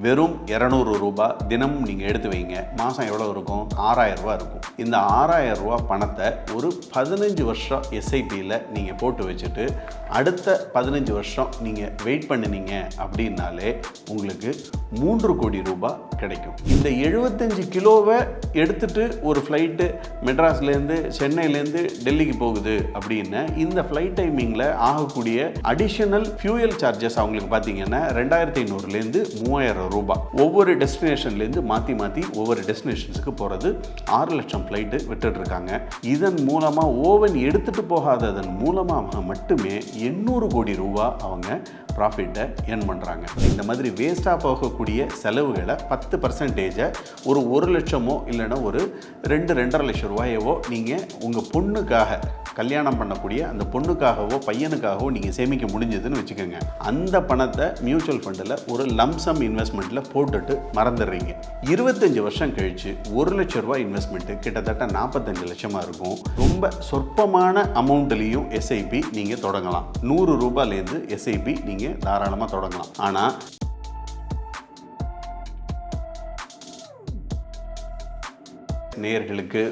வெறும் 200 ரூபாய் தினம் நீங்கள் எடுத்து வைங்க. மாதம் எவ்வளோ இருக்கும்? 6000 ரூபா இருக்கும். இந்த 6000 ரூபா பணத்தை ஒரு 15 வருஷம் எஸ்ஐபியில் நீங்கள் போட்டு வச்சுட்டு அடுத்த 15 வருஷம் நீங்கள் வெயிட் பண்ணினீங்க அப்படின்னாலே உங்களுக்கு 3 கோடி ரூபாய் கிடைக்கும். இந்த 75 கிலோவை எடுத்துட்டு ஒரு ஃப்ளைட்டு மெட்ராஸ்லேருந்து சென்னையிலேருந்து டெல்லிக்கு போகுது அப்படின்னு இந்த ஃப்ளைட் டைமிங்கில் ஆகக்கூடிய அடிஷனல் ஃபியூயல் சார்ஜஸ் அவங்களுக்கு பார்த்தீங்கன்னா 2500லேருந்து 3000 ரூபாய். ஒவ்வொரு டெஸ்டினேஷன்லேருந்து மாற்றி மாற்றி ஒவ்வொரு டெஸ்டினேஷன்ஸுக்கு போகிறது 6 லட்சம் ஃப்ளைட்டு விட்டுட்டு இருக்காங்க. இதன் மூலமாக ஓவன் எடுத்துகிட்டு போகாததன் மூலமாக மட்டுமே 800 கோடி ரூபாய் அவங்க ப்ராஃபிட்டை ஏர்ன் பண்ணுறாங்க. இந்த மாதிரி வேஸ்ட்டாக போகக்கூடிய செலவுகளை 10% ஒரு 1 லட்சமோ இல்லைன்னா ஒரு 2-2.5 லட்சம் ரூபாயவோ நீங்கள் உங்கள் பொண்ணுக்காக கல்யாணம் பண்ணக்கூடிய அந்த பொண்ணுக்காகவோ பையனுக்காகவோ நீங்கள் சேமிக்க முடிஞ்சதுன்னு வச்சுக்கோங்க. அந்த பணத்தை மியூச்சுவல் ஃபண்டில் ஒரு லம்சம் இன்வெஸ்ட்மெண்ட்டில் போட்டுட்டு மறந்துடுறீங்க. 25 வருஷம் கழித்து 1 லட்சம் ரூபாய் இன்வெஸ்ட்மெண்ட்டு கிட்டத்தட்ட 45 லட்சமாக இருக்கும். ரொம்ப சொற்பமான அமௌண்ட்லேயும் எஸ்ஐபி நீங்கள் தொடங்கலாம். 100 ரூபாயிலேருந்து எஸ்ஐபி நீங்கள் தாராளமாக தொடங்கலாம். ஆனால் நேயர்களுக்கு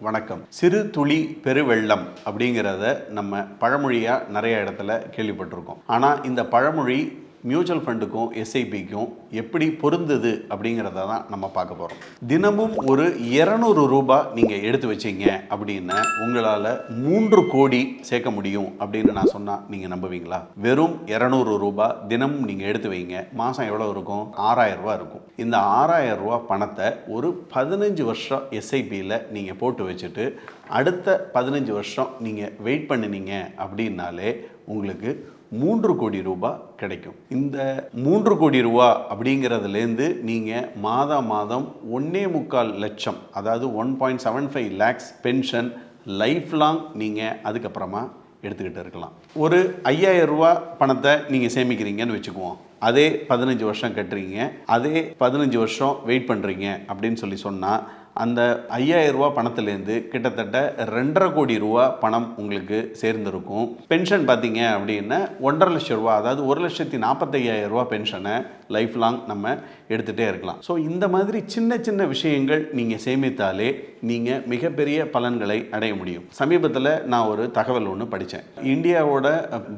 வணக்கம். சிறு துளி பெருவெள்ளம் அப்படிங்கிறத நம்ம பழமொழியாக நிறைய இடத்துல கேள்விப்பட்டிருக்கோம். ஆனால் இந்த பழமொழி மியூச்சுவல் ஃபண்டுக்கும் எஸ்ஐபிக்கும் எப்படி பொருந்தது அப்படிங்கிறத தான் நம்ம பார்க்க போகிறோம். தினமும் ஒரு 200 ரூபாய் நீங்கள் எடுத்து வச்சிங்க அப்படின்னு உங்களால் 3 கோடி சேர்க்க முடியும் அப்படின்னு நான் சொன்னால் நீங்கள் நம்புவீங்களா? வெறும் 200 ரூபாய் தினமும் நீங்கள் எடுத்து வைங்க. மாதம் எவ்வளோ இருக்கும்? 6000 ரூபா இருக்கும். இந்த 6000 ரூபா பணத்தை ஒரு 15 வருஷம் எஸ்ஐபியில் நீங்கள் போட்டு வச்சுட்டு அடுத்த 15 வருஷம் நீங்கள் வெயிட் பண்ணினீங்க அப்படின்னாலே உங்களுக்கு 3 கோடி ரூபாய் கிடைக்கும். இந்த 3 கோடி ரூபா அப்படிங்கிறதுலேருந்து நீங்கள் மாதம் 1.25 லட்சம், அதாவது 1.75 lakhs பென்ஷன் லைஃப் லாங் நீங்கள் அதுக்கப்புறமா எடுத்துக்கிட்டு இருக்கலாம். ஒரு 5000 ரூபா பணத்தை நீங்கள் சேமிக்கிறீங்கன்னு வச்சுக்குவோம். அதே 15 வருஷம் கட்டுறீங்க, அதே 15 வருஷம் வெயிட் பண்ணுறீங்க அப்படின்னு சொன்னால் அந்த 5000 ரூபா பணத்துலேருந்து கிட்டத்தட்ட 2.5 கோடி ரூபா பணம் உங்களுக்கு சேர்ந்துருக்கும். பென்ஷன் பார்த்தீங்க அப்படின்னா 1.5 லட்சம் ரூபா, அதாவது 1,45,000 ரூபா பென்ஷனை லைஃப் லாங் நம்ம எடுத்துகிட்டே இருக்கலாம். ஸோ இந்த மாதிரி சின்ன சின்ன விஷயங்கள் நீங்கள் சேமித்தாலே நீங்கள் மிகப்பெரிய பலன்களை அடைய முடியும். சமீபத்தில் நான் ஒரு தகவல் ஒன்று படித்தேன். இந்தியாவோட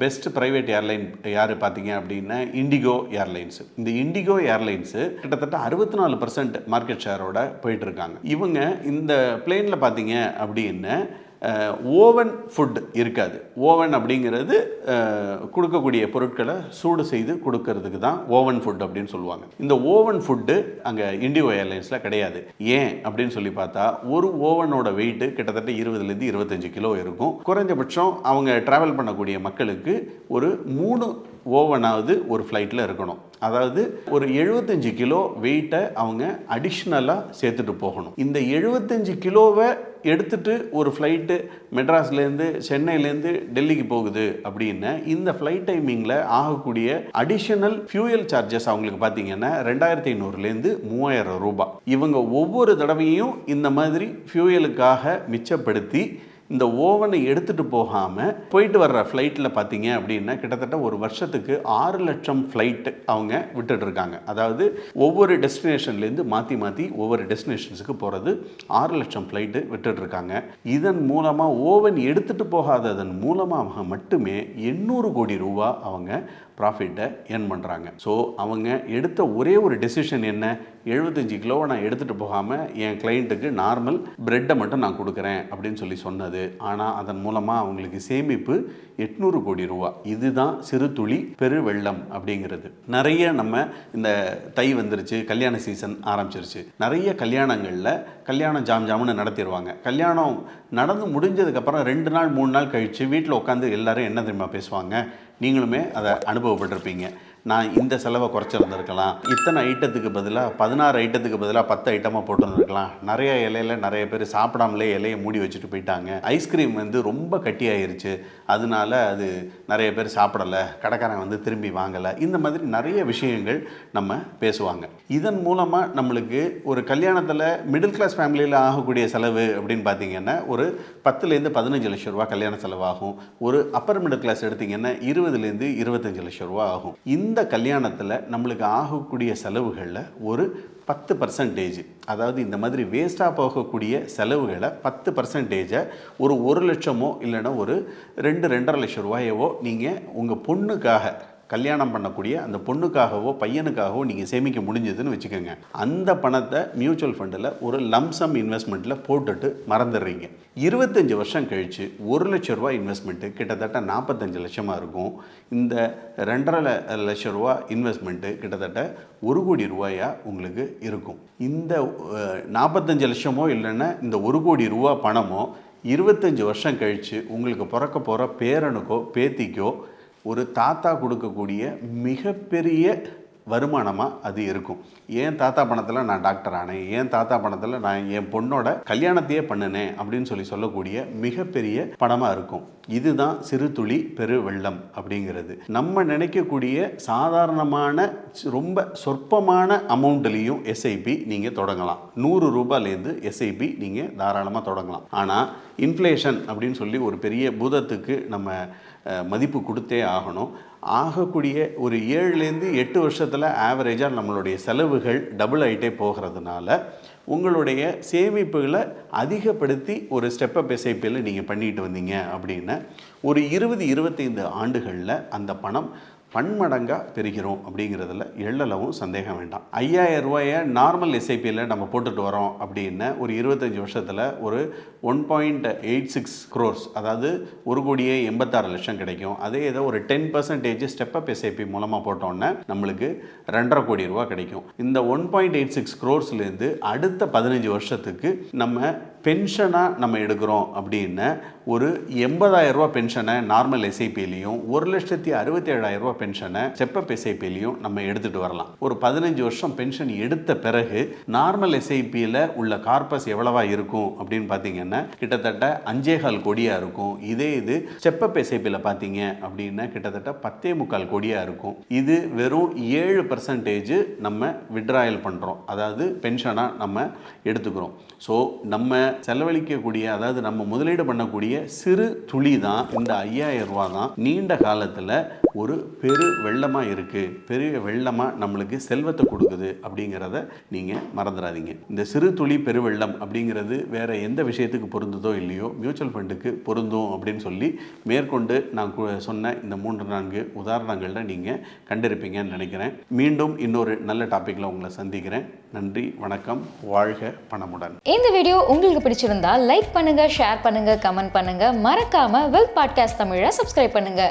பெஸ்ட் ப்ரைவேட் ஏர்லைன் யார் பார்த்தீங்க அப்படின்னா இண்டிகோ ஏர்லைன்ஸு. இந்த இண்டிகோ ஏர்லைன்ஸு கிட்டத்தட்ட 64% மார்க்கெட் ஷேரோட போயிட்டு இருக்காங்க. இவங்க இந்த பிளேனில் பார்த்தீங்க அப்படின்னு ஓவன் ஃபுட் இருக்காது. ஓவன் அப்படிங்கிறது கொடுக்கக்கூடிய பொருட்களை சூடு செய்து கொடுக்கறதுக்கு தான் ஓவன் ஃபுட் அப்படின்னு சொல்லுவாங்க. இந்த ஓவன் ஃபுட்டு அங்கே இண்டிகோ ஏர்லைன்ஸில் கிடையாது. ஏன் அப்படின்னு சொல்லி பார்த்தா ஒரு ஓவனோட வெயிட்டு கிட்டத்தட்ட 20லேருந்து 25 கிலோ இருக்கும். குறைஞ்சபட்சம் அவங்க ட்ராவல் பண்ணக்கூடிய மக்களுக்கு ஒரு 3 ஓவனாவது ஒரு ஃப்ளைட்டில் இருக்கணும். அதாவது ஒரு 75 கிலோ வெயிட்டை அவங்க அடிஷ்னலாக சேர்த்துட்டு போகணும். இந்த 75 கிலோவை எடுத்துட்டு ஒரு ஃப்ளைட்டு மெட்ராஸ்லேருந்து சென்னையிலேருந்து டெல்லிக்கு போகுது அப்படின்னு இந்த ஃப்ளைட் டைமிங்கில் ஆகக்கூடிய அடிஷனல் ஃபியூயல் சார்ஜஸ் அவங்களுக்கு பார்த்தீங்கன்னா 2500லேருந்து 3000 ரூபாய். இவங்க ஒவ்வொரு தடவையும் இந்த மாதிரி ஃபியூயலுக்காக மிச்சப்படுத்தி இந்த ஓவனை எடுத்துகிட்டு போகாமல் போயிட்டு வர்ற ஃப்ளைட்டில் பார்த்தீங்க அப்படின்னா கிட்டத்தட்ட ஒரு வருஷத்துக்கு 6 லட்சம் ஃப்ளைட்டு அவங்க விட்டுட்ருக்காங்க. அதாவது ஒவ்வொரு டெஸ்டினேஷன்லேருந்து மாற்றி மாற்றி ஒவ்வொரு டெஸ்டினேஷன்ஸுக்கு போகிறது 6 லட்சம் ஃப்ளைட்டு விட்டுட்ருக்காங்க. இதன் மூலமாக ஓவன் எடுத்துகிட்டு போகாததன் மூலமாக மட்டுமே 800 கோடி ரூபா அவங்க ப்ராஃபிட்டை ஏர்ன் பண்ணுறாங்க. ஸோ அவங்க எடுத்த ஒரே ஒரு டெசிஷன் என்ன? 75 கிலோவை நான் எடுத்துகிட்டு போகாமல் என் கிளைண்ட்டுக்கு நார்மல் பிரெட்டை மட்டும் நான் கொடுக்குறேன் அப்படின்னு சொன்னது. ஆனால் அதன் மூலமாக அவங்களுக்கு சேமிப்பு 800 கோடி ரூபா. இதுதான் சிறு துளி பெருவெள்ளம் அப்படிங்கிறது. நிறைய நம்ம இந்த தை வந்துருச்சு, கல்யாண சீசன் ஆரம்பிச்சிருச்சு. நிறைய கல்யாணங்களில் கல்யாணம் ஜாம்னு நடத்திடுவாங்க. கல்யாணம் நடந்து முடிஞ்சதுக்கப்புறம் 2 நாள் 3 நாள் கழித்து வீட்டில் உட்காந்து எல்லாரும் என்ன தெரியுமா பேசுவாங்க? நீங்களுமே அதை அனுபவப்பட்டிருப்பீங்க. நான் இந்த செலவை குறைச்சிருந்துருக்கலாம், இத்தனை ஐட்டத்துக்கு பதிலாக 16 ஐட்டத்துக்கு பதிலாக 10 ஐட்டமாக போட்டுருந்துருக்கலாம், நிறைய இலையில் நிறைய பேர் சாப்பிடாமலே இலையை மூடி வச்சுட்டு போயிட்டாங்க, ஐஸ்கிரீம் ரொம்ப கட்டியாயிருச்சு, அதனால அது நிறைய பேர் சாப்பிடலை, கடைக்காரன் திரும்பி வாங்கலை, இந்த மாதிரி நிறைய விஷயங்கள் நம்ம பேசுவாங்க. இதன் மூலமாக நம்மளுக்கு ஒரு கல்யாணத்தில் மிடில் கிளாஸ் ஃபேமிலியில் ஆகக்கூடிய செலவு அப்படின்னு பார்த்தீங்கன்னா ஒரு 10லேருந்து 15 லட்சம் ரூபா கல்யாண செலவாகும். ஒரு அப்பர் மிடில் கிளாஸ் எடுத்திங்கன்னா 20லேருந்து 25 லட்சம் ரூபா ஆகும். இந்த இந்த கல்யாணத்தில் நம்மளுக்கு ஆகக்கூடிய செலவுகளில் ஒரு 10%, அதாவது இந்த மாதிரி வேஸ்ட்டாக போகக்கூடிய செலவுகளை 10%, ஒரு 1 லட்சமோ இல்லைன்னா ஒரு 2-2.5 லட்சம் ரூபாயவோ நீங்கள் உங்கள் பொண்ணுக்காக கல்யாணம் பண்ணக்கூடிய அந்த பொண்ணுக்காகவோ பையனுக்காகவோ நீங்கள் சேமிக்க முடிஞ்சதுன்னு வச்சுக்கோங்க. அந்த பணத்தை மியூச்சுவல் ஃபண்டில் ஒரு லம்சம் இன்வெஸ்ட்மெண்ட்டில் போட்டுட்டு மறந்துடுறீங்க. 25 வருஷம் கழித்து 1 லட்ச ரூபா இன்வெஸ்ட்மெண்ட்டு கிட்டத்தட்ட 45 லட்சமாக இருக்கும். இந்த 2.5 லட்ச ரூபா இன்வெஸ்ட்மெண்ட்டு கிட்டத்தட்ட 1 கோடி ரூபாயாக உங்களுக்கு இருக்கும். இந்த 45 லட்சமோ இல்லைன்னா இந்த 1 கோடி ரூபா பணமோ 25 வருஷம் கழித்து உங்களுக்கு பிறக்க போகிற பேரனுக்கோ பேத்திக்கோ ஒரு தாத்தா கொடுக்கக்கூடிய மிகப்பெரிய வருமானமாக அது இருக்கும். ஏன் தாத்தா பணத்தில் நான் டாக்டர் ஆனேன், ஏன் தாத்தா பணத்தில் நான் என் பொண்ணோட கல்யாணத்தையே பண்ணினேன் அப்படின்னு சொல்லக்கூடிய மிகப்பெரிய பணமாக இருக்கும். இதுதான் சிறு துளி பெரு வெள்ளம் அப்படிங்கிறது. நம்ம நினைக்கக்கூடிய சாதாரணமான ரொம்ப சொற்பமான அமௌண்ட்லேயும் எஸ்ஐபி நீங்கள் தொடங்கலாம். 100 ரூபாயிலேருந்து எஸ்ஐபி நீங்கள் தாராளமாக தொடங்கலாம். ஆனால் இன்ஃப்ளேஷன் அப்படின்னு சொல்லி ஒரு பெரிய பூதத்துக்கு நம்ம மதிப்பு கொடுத்தே ஆகணும். ஆகக்கூடிய ஒரு 7லேருந்து 8 வருஷத்தில் ஆவரேஜாக நம்மளுடைய செலவுகள் டபுள் ஆகிட்டே போகிறதுனால உங்களுடைய சேமிப்புகளை அதிகப்படுத்தி ஒரு ஸ்டெப்பப் எஸ்ஐபியில் நீங்கள் பண்ணிட்டு வந்தீங்க அப்படின்னா ஒரு 20-25 ஆண்டுகளில் அந்த பணம் பன்மடங்காக பெறுகிறோம் அப்படிங்கிறதுல எள்ளளவும் சந்தேகம் வேண்டாம். 5000 ரூபாயை நார்மல் எஸ்ஐபியில் நம்ம போட்டுட்டு வரோம் அப்படின்னா ஒரு 25 வருஷத்தில் ஒரு 1.86 crores, அதாவது 1,86 லட்சம் கிடைக்கும். அதே ஏதோ ஒரு 10% ஸ்டெப்பப் எஸ்ஐபி மூலமாக போட்டோன்னா நம்மளுக்கு 2.5 கோடி ரூபா கிடைக்கும். இந்த 1.86 crores அடுத்த 15 வருஷத்துக்கு நம்ம பென்ஷனாக நம்ம எடுக்கிறோம் அப்படின்னா ஒரு 80,000 ரூபா பென்ஷனை நார்மல் எஸ்ஐபிலையும் 1,67,000 ரூபா பென்ஷனை ஸ்டெப்பப் எஸ்ஐபிலையும் நம்ம எடுத்துகிட்டு வரலாம். ஒரு 15 வருஷம் பென்ஷன் எடுத்த பிறகு நார்மல் எஸ்ஐபியில் உள்ள கார்பஸ் எவ்வளவா இருக்கும் அப்படின்னு பார்த்தீங்கன்னா கிட்டத்தட்ட 5.25 கோடியாக இருக்கும். இதே இது ஸ்டெப்பப் எஸ்ஐபியில் பார்த்தீங்க அப்படின்னா கிட்டத்தட்ட 10.25 கோடியாக இருக்கும். இது வெறும் 7% நம்ம விட்ராயல் பண்ணுறோம், அதாவது பென்ஷனாக நம்ம எடுத்துக்கிறோம். ஸோ நம்ம செலவழிக்கக்கூடிய, அதாவது நம்ம முதலீடு பண்ணக்கூடிய சிறு துளி தான் இந்த 5000 ரூபா தான் நீண்ட காலத்தில் ஒரு பெரு வெள்ளமாக இருக்குது, பெரிய வெள்ளமாக நம்மளுக்கு செல்வத்தை கொடுக்குது அப்படிங்கிறத நீங்கள் மறந்துடாதீங்க. இந்த சிறு துளி பெருவெள்ளம் அப்படிங்கிறது வேறு எந்த விஷயத்துக்கு பொருந்ததோ இல்லையோ மியூச்சுவல் ஃபண்டுக்கு பொருந்தும் அப்படின்னு சொல்லி மேற்கொண்டு நான் சொன்ன இந்த 3-4 உதாரணங்களில் நீங்கள் கண்டிருப்பீங்கன்னு நினைக்கிறேன். மீண்டும் இன்னொரு நல்ல டாப்பிக்கில் உங்களை சந்திக்கிறேன். நன்றி, வணக்கம், வாழ்க பணமுடன். இந்த வீடியோ உங்களுக்கு பிடிச்சிருந்தா லைக் பண்ணுங்க, ஷேர் பண்ணுங்க, கமெண்ட் பண்ணுங்க. மறக்காம வெல்த் பாட்காஸ்ட் தமிழை சப்ஸ்கிரைப் பண்ணுங்க.